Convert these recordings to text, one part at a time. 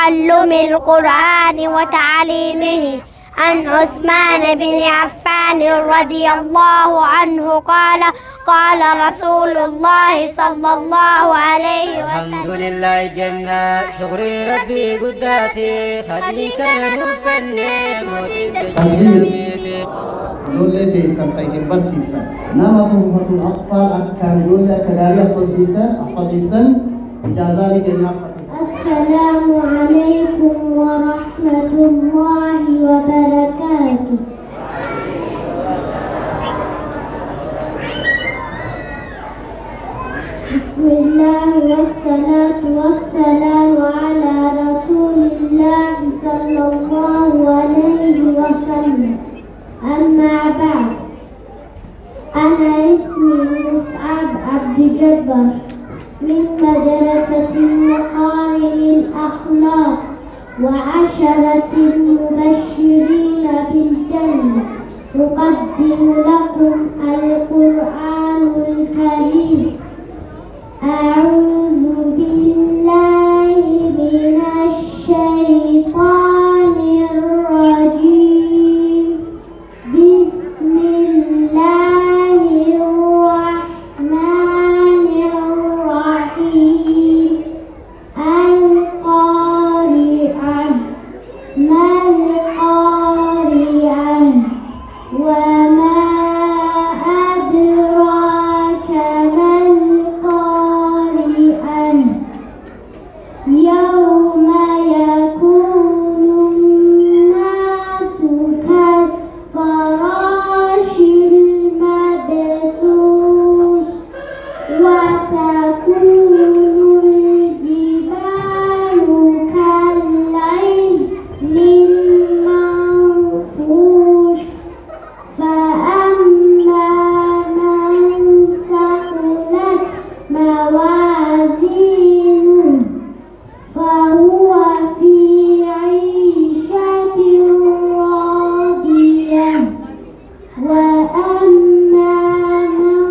تعلم القرآن وتعليمه. عن عثمان بن عفان رضي الله عنه قال قال رسول الله صلى الله عليه وسلم: الحمد لله جنة شكري ربي قداتي خليك ربني موتي بجسمي يولي في سنتين برسيفا نما طوفة الأطفال كان يولي كغاري أحفظيفا إجازاني جنة. السلام عليكم ورحمة الله وبركاته. بسم الله والصلاة والسلام على رسول الله صلى الله عليه وسلم. أما بعد، أنا اسمي مصعب عبد الجبار من مدرسة مكارم الأخلاق وعشرة المبشرين بالجنة. أقدم لكم القرآن الكريم. أعوذ بالله من الشيطان الرجيم. بسم الله الرحمن الرحيم. القارعة ما القارعة وما أدراك ما القارعة يوم يكون الناس كالفراش المبثوث وتكون الجبال كالعهن المنفوش. فأما من ثقلت موازينه فهو في عيشة راضية. وأما من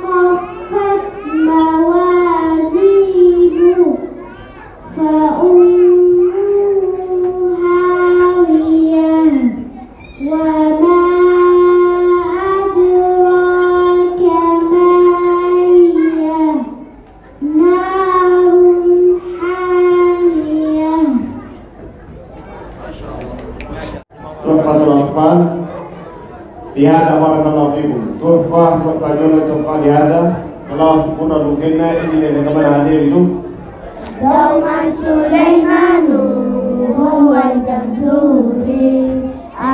خفت موازينه فأمه هاوية. وما أدراك ما هي نار حامية. تحفة الأطفال لهذا بارك الله فيكم. تحفة جولة تحفة لهذا الله كنا لكنا إني لازم كمان هذه itu. دوما سليمان هو الجمزوري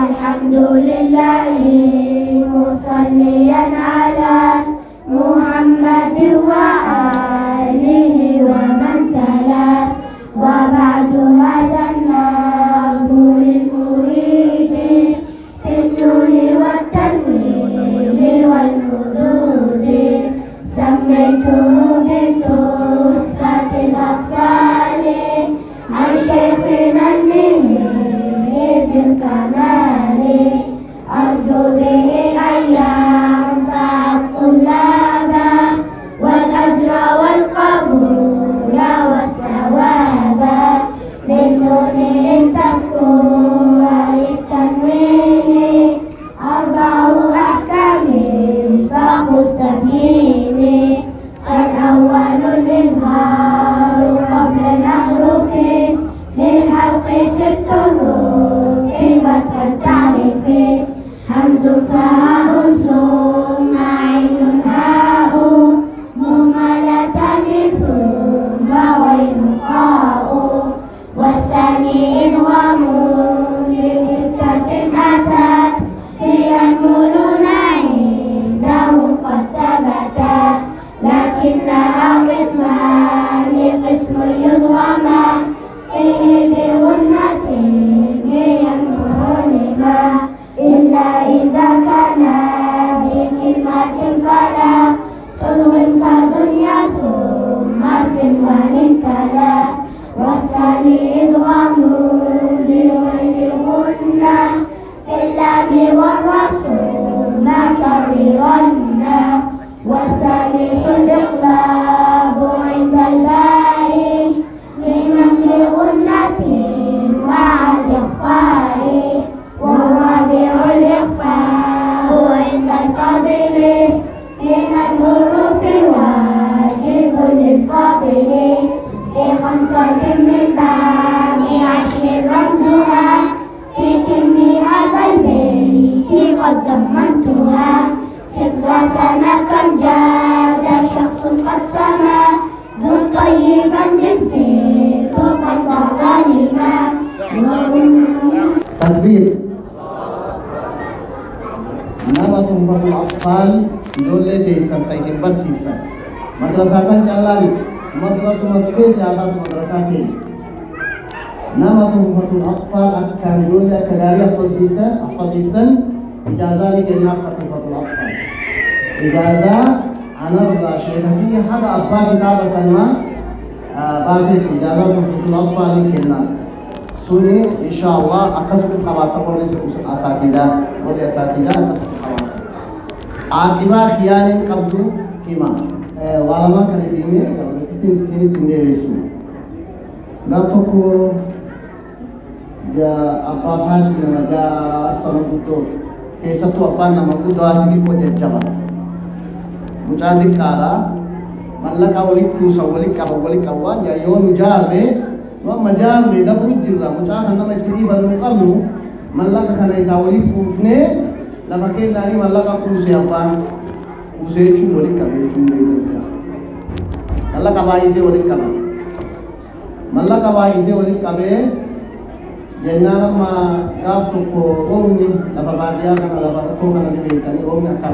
الحمد لله مصليا على محمد وآله ومن تلا. وبعد هذا النظم للمريد في النور والتنوين والمدود سميته بتحفة الأطفال عن شيخنا المنيب الكمال. أرجو به أن ينفع الطلاب والأجر والقبول والثواب. بالنون تسكن للتنوين أربع أحكام فخذ سبيلي. الأول الإظهار قبل الأحرف للحلق ست رتبت التعريف. همز فهاء ثم عين هاء مهملتان ثم غين خاء. والثاني إدغام لستة أتت فيها الملون عندهم قد ثبتا. لكنها قسمان قسم يضغما فيه بغنة ينهونما إلا إذا كان بكلمة فلا تضغم كدنيا ثم اسم وننتلا. والثاني إدغام لغير غنة في اللام والرسول ما كررنا. والثالث الإقلاب عند الباء لمن بغنة كلمة من بعد 10 رمزها في كلم هذا البيت قد ضمنتها 6 سنة كم جاد شخص قد سما دون طيبا زلزل قد ظالما تكبير. nama tuhfatul atfal ijoollee teessan isin barsiiftan madrasaa kan callaani madrasuma keessaatu madrasaa keenya nama tuhfatul atfal akkaan ijoollee akka gaarii affatiiftan ijaazaa ni kennaaf tuhfatul atfal ijaazaa anarraa sheekanii haga abbaa kitaaba sanaa baaseetti ijaazaa tuhfatul atfal ni kennaaf suni inshallah akkasuma qabaata warri asaatiidha warri asaatiidha akkasuma qabaata aqibaa khiyaaniin qabdu hima waa lamaan kan isinitti deebisu gaaf tokko abbaa haati nama jaarsama guddoo keessattuu abbaan nama guddoo haati dhiqqoo jajjaba mucaa xiqqaadha mallaqa walitti kuusan walitti qaban waan yoo nu jaarre wama jaarre dabru jirra mucaa kan nama itti dhiifannu qabnu mallaqa kana isaa walitti kuufnee lafa kennaanii mallaqa kuusee abbaan kuusee jechuun walitti qabe jechuun beekumsa mallaqa baay'isee walitti qaba mallaqa baay'isee walitti qabee jennaan amma gaaf tokko roobni lafa baadiyyaa kana lafa rakkoo kana ni beektanii roobni akka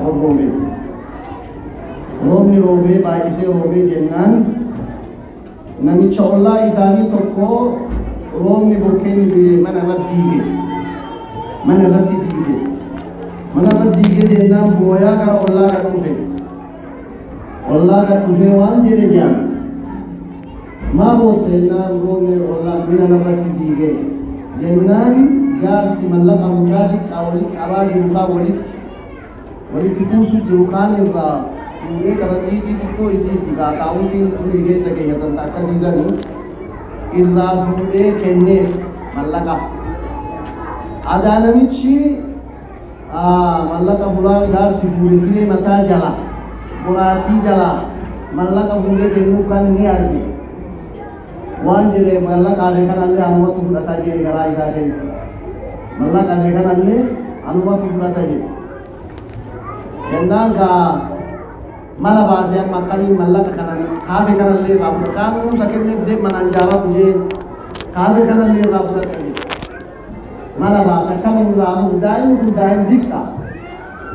roobni roobee baay'isee roobee jennaan namicha ollaa isaanii tokko roobni bokkeen mana irratti diige jennaan booyaa gara ollaa gad dhufe waan jedhe jaan maa bootte jennaan roobni ollaa mina irratti diige jennaan jaarsi mallaqa mucaa xiqqaa walitti qabaa jiru kaan walitti kuusu jiru kaan irraa fuudhee qabaxiitii xiqqoo isiiti gaataa'uutiin durii keessa keeyyatan akkasiisanii irraa fuudhee kenneef mallaqa adaa namichi mallaqa fulaan jaarsi fuudhe siree mataa jala boraatii jala mallaqa fuudhee kennuu kan ni arge waan jedhee mallaqaalee kanallee anumatu fudhataa jedhe garaa isaa keessa mallaqaalee kanallee anumatu fudhata jedhe jennaan gaa mala baasee amma akkamiin mallaqa kanan kaafee kanallee irraa fudhata kaanuu sakennee fidee manaan jaaratu jee kaafee kanallee irraa fudhata jedhe mala baase akkamiin irraa fuudhe daa'imni kun daa'im diqqa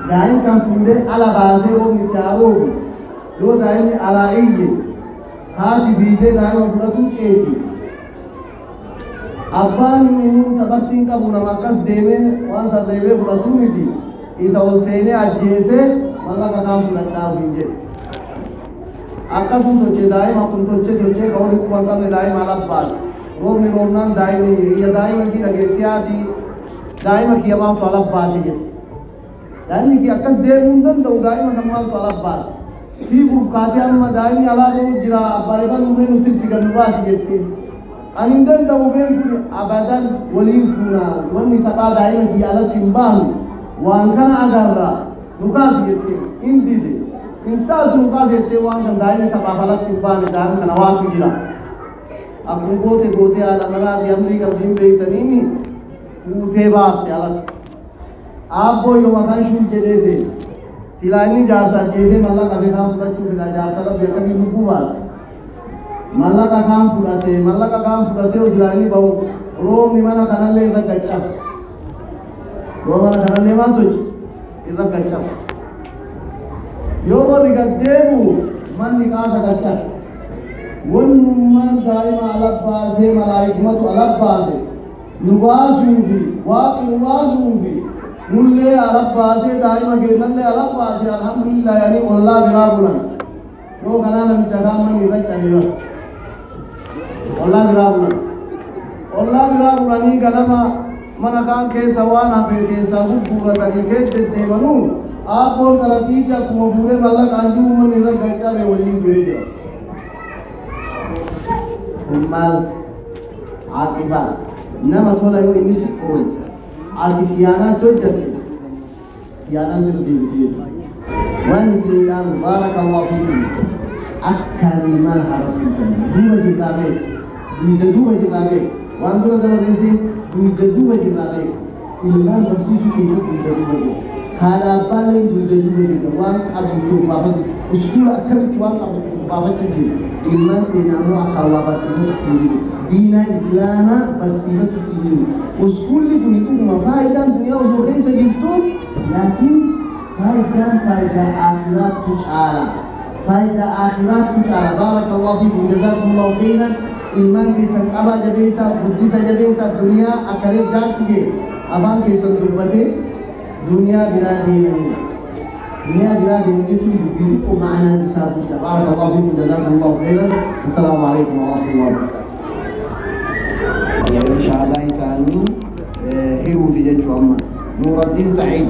daa'im kan fuudhee ala baasee roobni itti haroobu yoo daa'imni alaa iyye haati fiidee daa'ima fudhatu ceeti abbaan inni taphattiin qabu nama akkas deemee waan sarreebee fudhatu miti isa ol seenee ajjeesee mallaqa kaan fudhadhaaf hin jedhe akkasum tochee daa'ima kun tochee ka horii quban qabne daa'ima alabbaas roobni roobnaan daa'imni iyya daa'ima kii dhageetti haati daa'ima kiyya maaltu alabbaase jedhe daa'imni kii akkas deemuu hin danda'u daa'ima kan maaltu alabbaase fiiguuf kaatee amma daa'imni alaa ba'uu jira abbaa ifan uumee nuti figannu baasi jette ani hin danda'u beekun abadan waliin fuuna wanni taphaa daa'ima kiyya alatti hin baanu waan kana agarra nukaasi jette hin dide hin taatu nukaasi jettee waan kan daa'imni taphaaf alatti hin baane daa'imni kana waatu jira akkuma goote haadha manaati amrii qabdiin beektaniini fuutee baafte alatti aabboo yooma kan shuun jedhee seene silaa inni jaarsa ajjeesee mallaqa kaan fudhachuu fedha jaarsa rabbi akkamiin lubbuu baase mallaqa kaan fudhatee silaa inni ba'u roobni mana kanallee irra gaccabse yoo mana kanallee maal tochi irra gaccabse yoo warri gaddeebu manni qaasa gaccabe wannummaan daa'ima alabbaasee malaayikmatu alabbaase nu baasuufi waaqi nu baasuufi nullee alabbaasee daa'ima keennallee alabbaasee alhamdulillah yani ollaa biraa bulan yoo kanaa namicha kaan manni irra cabeera ollaa biraa bulanii ganama mana kaan keessa waan hafe keessaa gurguratanii keessa deemanuu aabboon qaraxiiti akkuma fuudhee mallaqaan jiru manni irra gaccabe waliin bu'ee jira kun maal aqibaa nama tola yoo inni si oole ati khiyaanaa hojjette khiyaanaan si deebiti jechuudha waan isiniidhaan baarakallahu fiikum akkaan maal haaromsiisan duuba jirraamee دوبا جرابي واندرو دابا بنزين دوبا جرابي ilmaan barsiisuu keessatti duuba haala abbaalleen duuba jira waan qabduuf baafatu iskuula akkamitti waan qabduuf baafachuu jiru ilmaan keenya ammoo akka waa barsiifatu jiru diina islaamaa barsiifatu jiru iskuulli kun dhuguma faayidaan duniyaa osoo keessa jirtu laakiin faayidaa akhiraatu caala baarakallahu fiikum jazaakumullahu khayran ilmaan keessan qabaa jabeessaa guddisa jabeessaa duniyaa akkareef jaarsi jee أبان كيسن دبته دنيا بلا دينه يجيبوا معنا نساب بارك الله فيكم جزاكم الله خيرا السلام عليكم ورحمة الله وبركاته. إن شاء الله ثاني هو في جد أما نور الدين سعيد.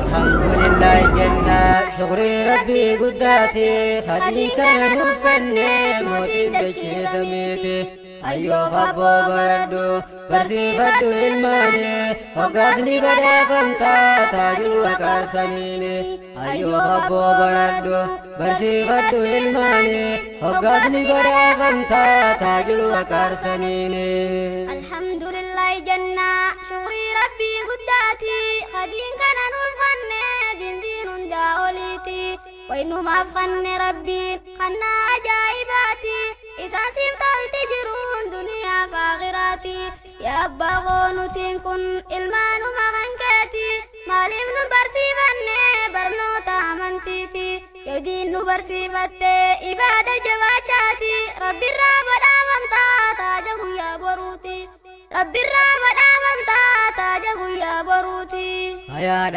الحمد لله جنة شكري ربي قداتي خديك نوفني موتي بشي سميتي أيوه خبو بردو برسي فدو الماني وقاسني بدا فمتا تاجل وكار سنيني أيوه خبو بردو برسي فدو الماني وقاسني بدا فمتا تاجل وكار سنيني الحمد لله جنة شكري ربي قداتي خدين كان نوفني دين جاوليتي وإنه ما فني ربي خنا عجائباتي إساسي طلت جرون دنيا فاغراتي يا أبا غونتين كن إلمان مغنكاتي ماليم نبرسي فني برنوتا منتيتي يدين نبرسي فتي إبادة جواجاتي ربي الرابد آمنتا تاجه يا بروتي ربي الرابد آمنتا تاجه يا بروتي يا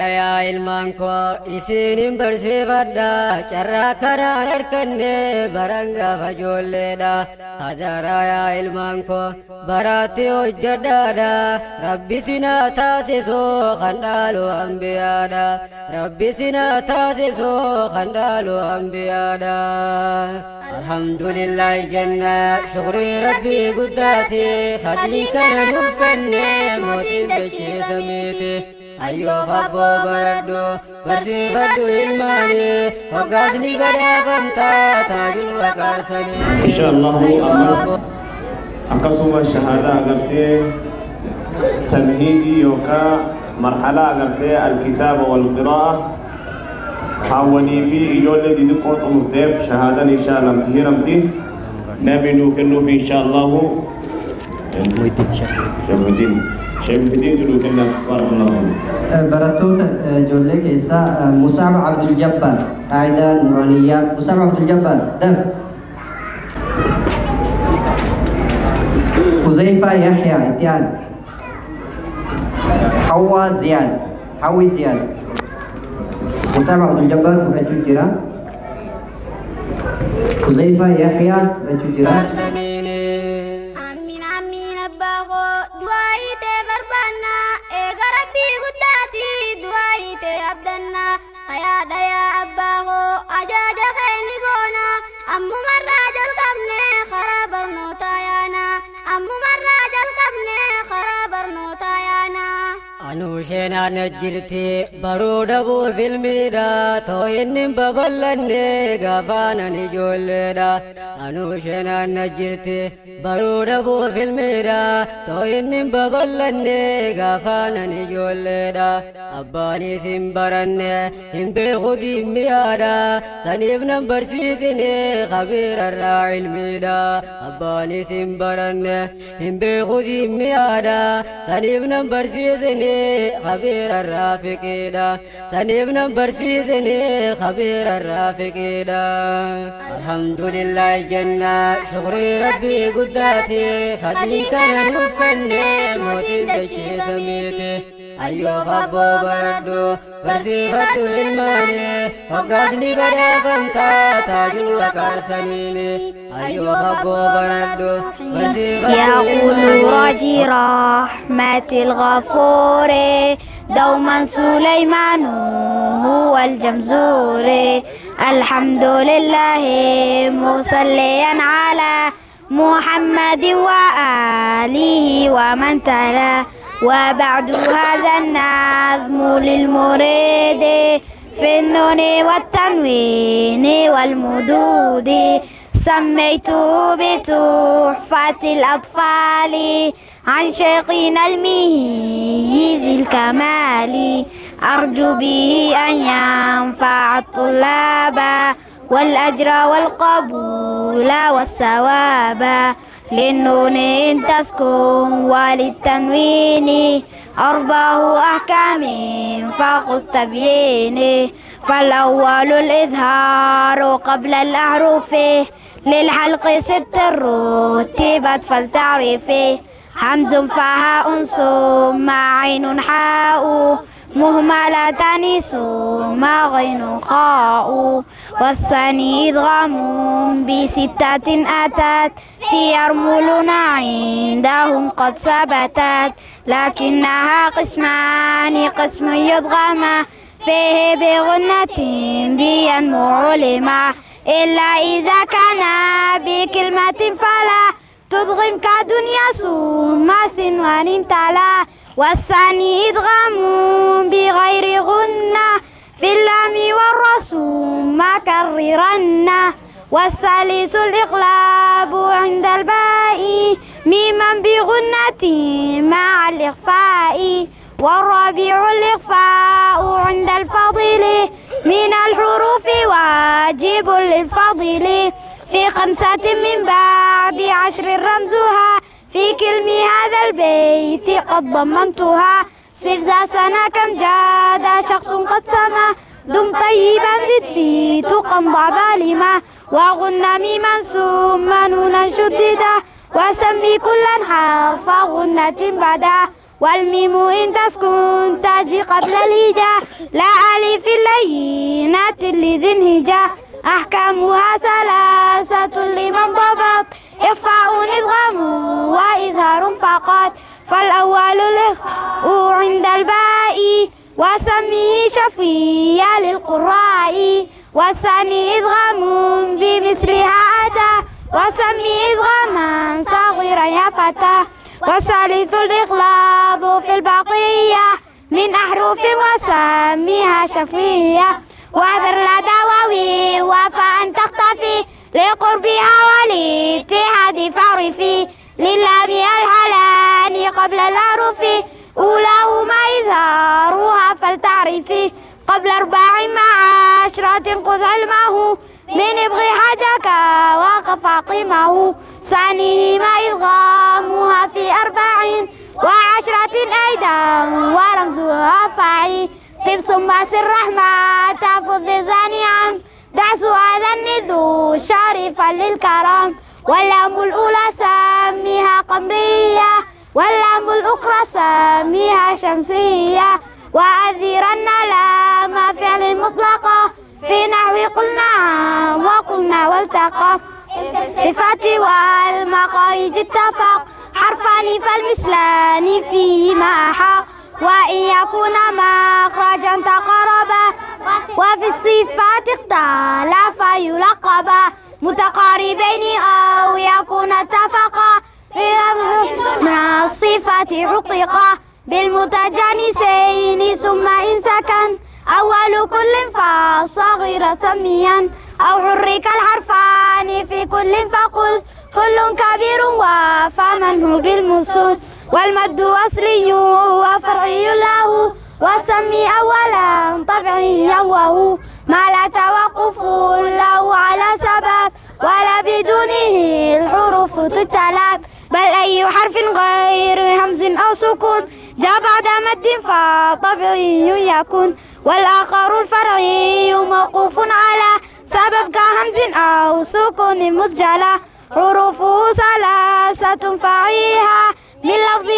ilmaanko isinin barsiifadha carraa karaan harkanne baranga fajoolleedha hadaraa yaa ilmaanko baraatti hojjedhaadha rabbi sinaa taasisoo kan dhaalu ambiyaadha rabbi sinaa taasisoo kan dhaalu ambiyaadha alhamdulillah janna shukrii rabbii guddaati hadii kana nuuf kenne mootiin dachee samiiti أيوه خبو بردو برسي فدو الماني وقاسني بدا فمتا تاجل وكار سني إن شاء الله أقسم الشهادة أقرتي تمهيدي يوكا مرحلة أقرتي الكتابة والقراءة حاولي في إجولة دي دقوة مرتب شهادة إن شاء الله امتهرمتي نبنو كنو في إن شاء الله شمدين شمدين دلو كنا بارك الله فيكم براتوت جولة كيسا مصعب عبد الجبار قاعدة نورانية مصعب عبد الجبار دف حذيفة يحيى اتيان حوا زياد حوي زياد مصعب عبد الجبار فكتشو جرا حذيفة يحيى فكتشو جرا يا أباه أجاج خيني قونا أمو مراج القبن خراب النوتايانا أمو مراج القبن خراب النوتايانا أنوشنا نجرتي برود أبو في الميدا توين ببلني غفانا نجولدا أنوشنا نجرتي برود أبو في الميدا توين ببلني غفانا نجولدا أباني سنبرني هم بخدي ميادا تنيب نمبر سيسني خبير الراعي الميدا أباني سنبرني هم بخدي ميادا تنيب نمبر سيسني خبير الرافقيدا تنيب نمبر سيسني خبير الرافقيدا الحمد لله جنة شكري ربي قداتي خدني كان نوفني موتي بشي سميتي أيوه خبو بردو برسي فدو الماني وقاسني بدا فمتا تاجل وكار سنيني أيوه خبو بردو برسي فدو يقول راجي رحمة الغفور دوما سليمان هو الجمزور الحمد لله مصليا على محمد وآله ومن تلا وبعد هذا النظم للمريد في النون والتنوين والمدود سميته بتحفة الأطفال عن شيخنا المهي ذي الكمال أرجو به أن ينفع الطلاب والأجر والقبول والثواب للنون إن تسكن وللتنوين أربع أحكام فخذ تبيينه فالأول الإظهار قبل الأحرف للحلق ست رتبت فلتعرفه همز فهاء ثم عين حاء مهملتان ثم غين خاء والثاني إدغام بستة أتت في يرملون عندهم قد ثبتت لكنها قسمان قسم يدغم فيه بغنة بينمو علما إلا إذا كان بكلمة فلا تدغم كدنيا ثم سنوان تلا والثاني إدغام بغير غنة في اللام والرسوم كررن والثالث الإقلاب عند الباء ميما بغنة مع الإخفاء والرابع الإخفاء عند الفاضل من الحروف واجب للفاضل في 5 من بعد 10 رمزها في كلم هذا البيت قد ضمنتها صف ذا سنة كم جاد شخص قد سما دم طيبا زد في تقى ضع ظالما وغن ميما ثم نونا شددا وسمي كلا حرف غنة بدا والميم إن تسكن تجي قبل الهجاء لا ألف اللينات لذي انهجاء أحكامها 3 لمن ضبط إخفاء إدغام وإظهار فقط فالأول الإخفاء عند الباء وسميه شفيا للقراء والثاني إدغام بمثلها أتى وسمي إدغاما صغيرا يا فتى والثالث الإقلاب في البقية من أحرف وسميها شفية واذر لدى واوي وفاء تختفي لقربها ولاتحاد فاعرفي للام الحلان قبل الأحرف أولاهما إظهارها فلتعرفي قبل 4 مع 10 خذ علمه من ابغي حاجك وقف قيمه ثانيهما إدغامها في 4 و10 أيضا ورمزها فاعي طب ثم سر رحمة تفض ثانيا دعس هذا النذو شريفا للكرم واللام الأولى سميها قمرية واللام الأخرى سميها شمسية وأذيرن لام فعل مطلقة في نحو قلنا وقلنا والتقى صفات والمخارج اتفق حرفان فالمثلان فيهما حق وإن يكون مخرجا تقاربا وفي الصفات اختلفا يلقبا متقاربين أو يكون اتفقا في من الصفات حققا بالمتجانسين ثم إن سكن أول كل فصغير سميا أو حرك الحرفان في كل فقل كل كبير وفمنه بالموصول والمد أصلي وفرعي له وسمي أولا طبيعيا وهو ما لا توقف له على سبب ولا بدونه الحروف تتلاب بل أي حرف غير همز أو سكون جاء بعد مد فطبيعي يكون والآخر الفرعي موقوف على سبب كهمز أو سكون مسجلة حروفه 3 فعيها من لفظ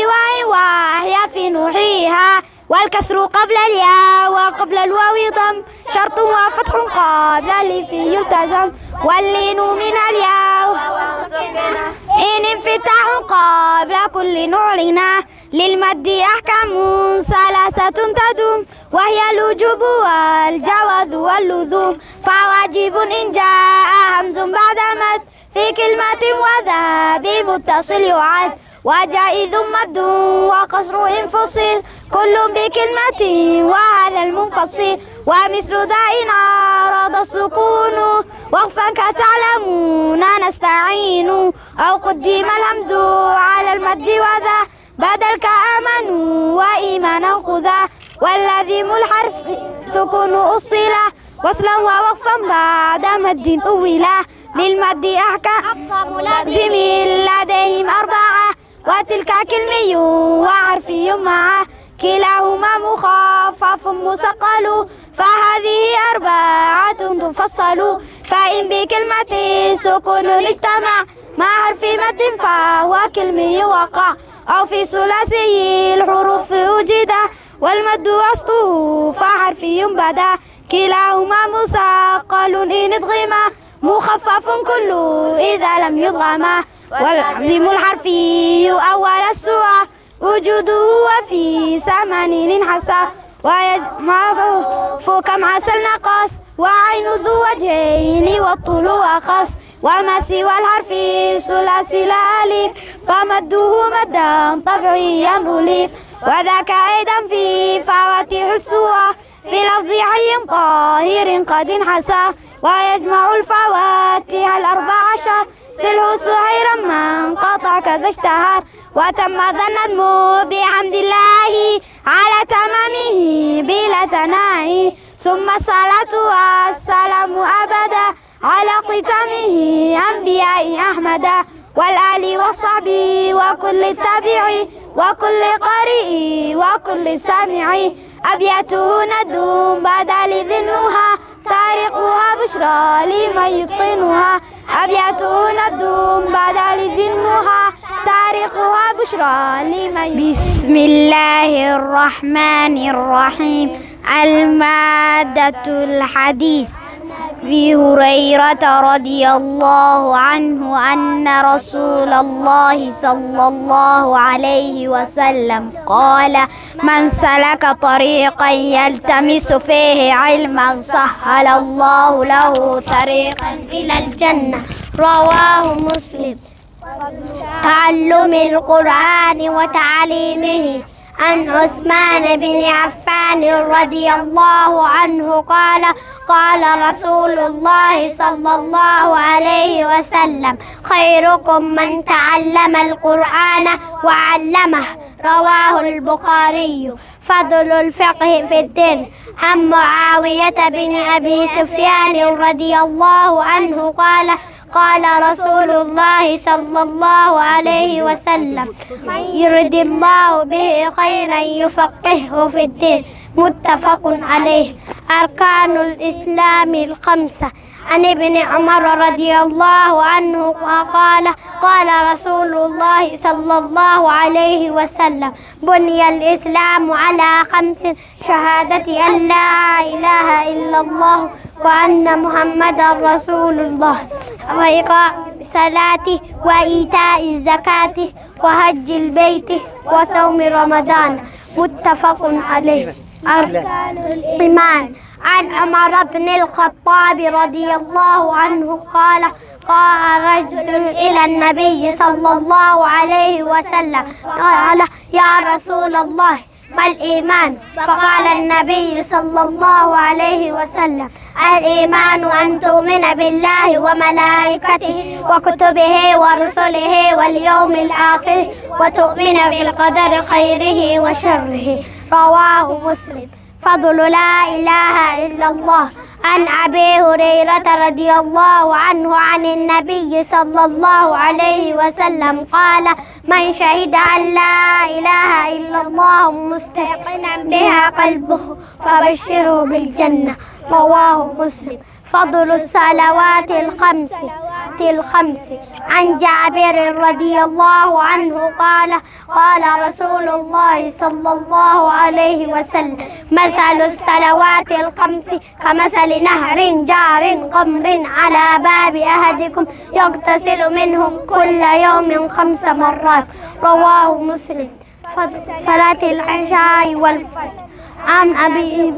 وهي في نوحيها والكسر قبل الياء وقبل الواو ضم شرط وفتح قبل الالف يلتزم واللين من الياء إن انفتاح قبل كل نعلنا للمد أحكام 3 تدوم وهي الوجوب والجواز واللزوم فواجب إن جاء همز بعد مد في كلمة وذا بمتصل يعد وجائز مد وقصر انفصل كل بكلمة وهذا المنفصل ومثل ذا إن عارض السكون وقفا كتعلمون نستعين أو قدم الهمز على المد وذا بدل كآمنوا وإيمانا خذا واللازم الحرف سكون أصلا وصلا ووقفا بعد مد طويلا للمد أحكام لازم لديهم أربعة وتلك كلمي وحرفي معه كلاهما مخفف مثقل فهذه أربعة تفصل فإن بكلمة سكون اجتمع مع حرف مد فهو كلمي وقع أو في ثلاثي الحروف وجد والمد وسطه فحرفي بدا كلاهما مثقل إن ادغما مخفف كله إذا لم يضغما والعظيم الحرفي أول السوى وجوده وفي ثمانين انحسى ويجمع فوق مع نقص وعين ذو وجهين والطول أخص وما سوى الحرف ثلاثي الألف فمده مدا طبيعيا أليف وذاك أيضا في فواتح السور في لفظ حي طاهر قد انحسى ويجمع الفواتح الأربع عشر سله سعيرا من قطع كذا اشتهر وتم ذا النظم بحمد الله على تمامه بلا تناهي ثم الصلاة والسلام أبدا على ختامه أنبياء أحمد والآل والصحب وكل التابعي وكل قارئ وكل سامع أبياته ندوم بعد لذنها تاريخها بشرى لمن يتقنها أبياته ندوم بعد لذنها تاريخها بشرى لمن بسم الله الرحمن الرحيم المادة الحديث أبي هريرة رضي الله عنه أن رسول الله صلى الله عليه وسلم قال من سلك طريقا يلتمس فيه علما سهل الله له طريقا إلى الجنة رواه مسلم. تعلم القرآن وتعليمه. عن عثمان بن عفان رضي الله عنه قال قال رسول الله صلى الله عليه وسلم خيركم من تعلم القرآن وعلمه رواه البخاري. فضل الفقه في الدين. عن معاوية بن أبي سفيان رضي الله عنه قال قال رسول الله صلى الله عليه وسلم يرد الله به خيرا يفقهه في الدين متفق عليه. أركان الإسلام الخمسة. عن ابن عمر رضي الله عنه قال قال رسول الله صلى الله عليه وسلم بني الإسلام على خمس شهادة أن لا إله إلا الله وأن محمدا رسول الله وإقام الصلاة وإيتاء الزكاة وحج البيت وصوم رمضان متفق عليه. أركان الإيمان. عن عمر بن الخطاب رضي الله عنه قال قال رجل إلى النبي صلى الله عليه وسلم قال يا رسول الله ما الإيمان؟ فقال النبي صلى الله عليه وسلم الإيمان أن تؤمن بالله وملائكته وكتبه ورسله واليوم الآخر وتؤمن بالقدر خيره وشره رواه مسلم. فضل لا إله إلا الله. عن أبي هريرة رضي الله عنه عن النبي صلى الله عليه وسلم قال من شهد أن لا إله إلا الله مستيقنا بها قلبه فبشره بالجنة رواه مسلم. فضل الصلوات الخمس. عن جابر رضي الله عنه قال قال رسول الله صلى الله عليه وسلم مثل الصلوات الخمس كمثل نهر جار قمر على باب أحدكم يغتسل منه كل يوم 5 مرات رواه مسلم. فضل صلاة العشاء والفجر. عن أبي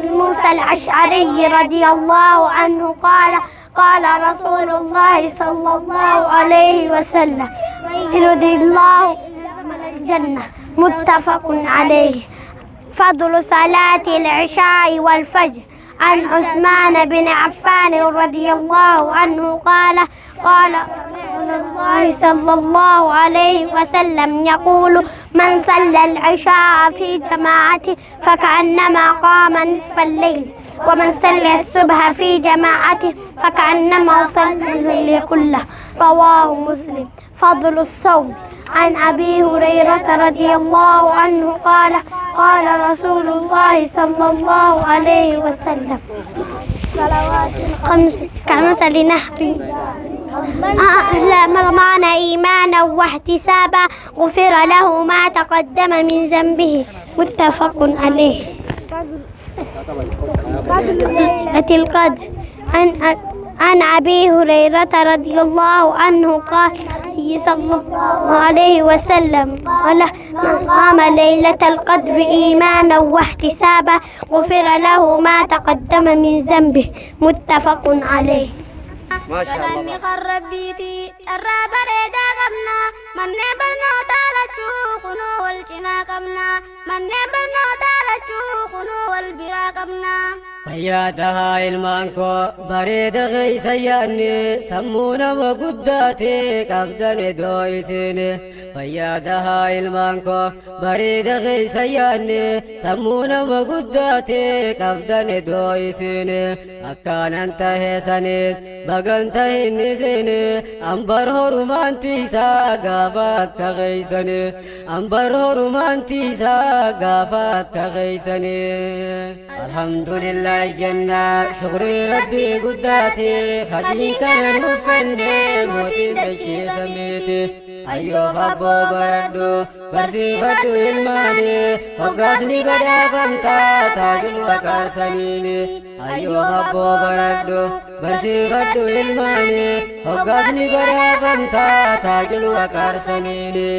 موسى الأشعري رضي الله عنه قال قال رسول الله صلى الله عليه وسلم رضي الله الجنة متفق عليه. فضل صلاة العشاء والفجر. عن عثمان بن عفان رضي الله عنه قال قال رسول الله صلى الله عليه وسلم يقول من صلى العشاء في جماعة فكأنما قام نصف الليل ومن صلى الصبح في جماعة فكأنما صلى الليل كله. رواه مسلم. فضل الصوم. عن أبي هريرة رضي الله عنه قال قال رسول الله صلى الله عليه وسلم كمثل نهر معنى إيمانا واحتسابا غفر له ما تقدم من ذنبه. متفق عليه. القدر. عن أبي هريرة رضي الله عنه قال صلى الله عليه وسلم من قام ليلة القدر إيمانا واحتسابا غفر له ما تقدم من ذنبه. متفق عليه. ما شاء الله. خرب بيتي الراب ريدا قبنا من نبرنا تالتو خنو والجنا قبنا من نبرنا تالتو خنو والبرا قبنا. فياتها المانكو بريد غيس ياني سمونا وقداتي قبضن دويسيني. فياتها المانكو بريد غيس ياني سمونا وقداتي قبضن دويسيني. أكان انتهي سنيس بغنتهي نسيني أمبر هرمانتي ساقافك غيسني أمبر هرمانتي ساقافك غيسني. الحمد لله جنة شكري ربي قداتي خدي كان نفني موتي بشي سميتي. أيوب أبو بردو برسي فتو الماني وقاسني بدا فمتا تاجل وكار سنيني. أيوب أبو بردو برسي فتو الماني وقاسني بدا فمتا تاجل وكار سنيني.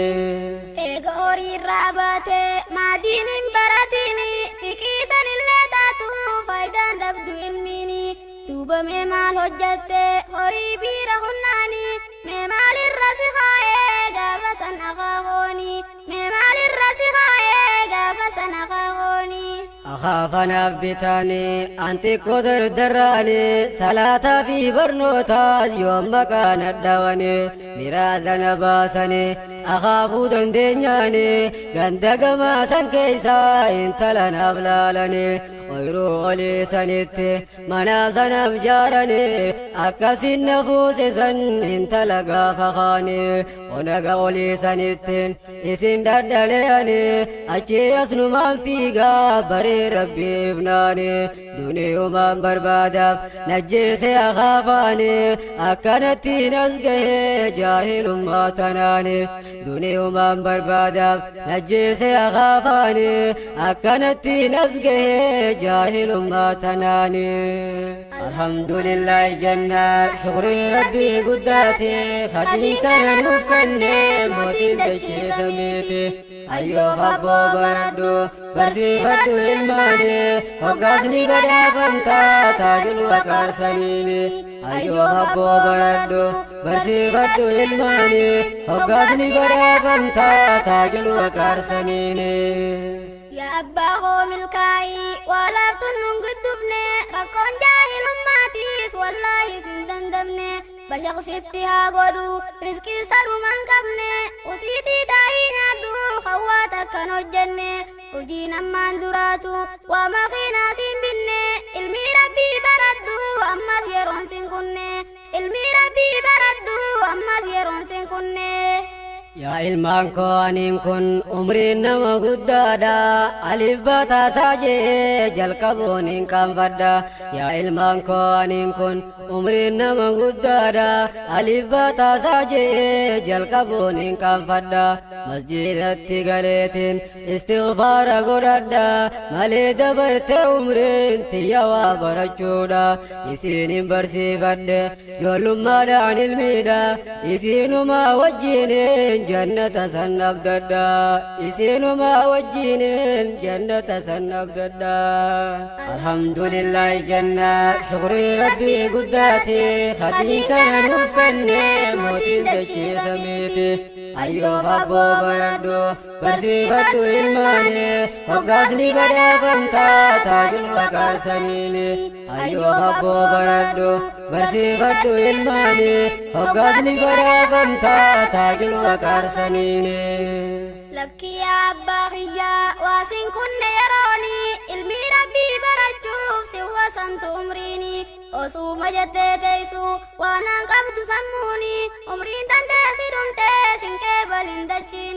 إيغوري راباتي ما دين براتيني فكيسن اللي تاتو فايدان دبدو علميني. دوبا ميمال هجتي هوري بيرا هناني ميمال الرسخاية قافسن أخاغوني ميمال الرسخاية قافسن أخاغوني. أخاف نبتاني أنت قدر دراني صلاة في برنوتا يوم مكان الدواني مرازا نباسني أخاف دندنياني غندق ما سنكيسا انت لنا بلالني ويروغ لي سنتي منازا نبجارني أكس النفوس سن انت لقا فخاني ونقع لي سنتين اسم دردلياني أجي يسنو من فيقا بري ربي ابناني دوني ومن بربادف نجيسي أخافاني أكنتي نزقه جاهل ما تناني دوني ومن بربادف نجيسي أخافاني أكنتي نزقه جاهل ما تناني. الحمد لله جنة شكري ربي قداتي خدني كان نفني موتي بشي سميتي. أيوب أبو بردو برسي فتو الماني وقاسني بدا فمتا تاجل وكار سنيني. أيوب أبو بردو برسي فتو الماني وقاسني بدا فمتا تاجل وكار سنيني. يا أبا قوم الكاي ولا تنون قدبني ركون جاهل ماتيس والله سندن دمني بشق ستها قدو رزقي سر من قبني وسيتي داين عدو خواتك نجني وجينا من دراتو وما قينا سين بني علمي ربي بردو أما سيرون سين كني علمي ربي بردو أما سيرون سين كني. يا ilmaan koo aniin kun umriin nama guddaadha alif bataa saajee jalqabuun hin qaanfadha. Yaa ilmaan koo aniin kun umriin nama guddaadha alif bataa saajee jalqabuun hin qaanfadha. Masjidatti galeetiin istighfaara godhadha malee dabarte umriin tiyya waa barachuudha. Isiin hin barsiifadhe ijoollummaadhaan ilmiidha isiinuma wajjiniin جنة سنب ددا يسينما وجينين جنة سنب ددا. الحمد لله جنة شكري ربي قد قداتي خدين كان نوكني موتين دجي سميتي أيوه فابو بردو برسي فتو إلماني وقاسني بدا فمتا تاج الوقار سنيني أيوه فابو بردو برسي فتو إلماني وقاسني بدا فمتا تاج الوقار سنيني لك يا أباقيا واسن كن يروني علمي ربي برجوف سوى سنت عمريني وصوم جدت تيسو وانا قبض سموني عمرين تنتسي دمتي سنكي بلندجيني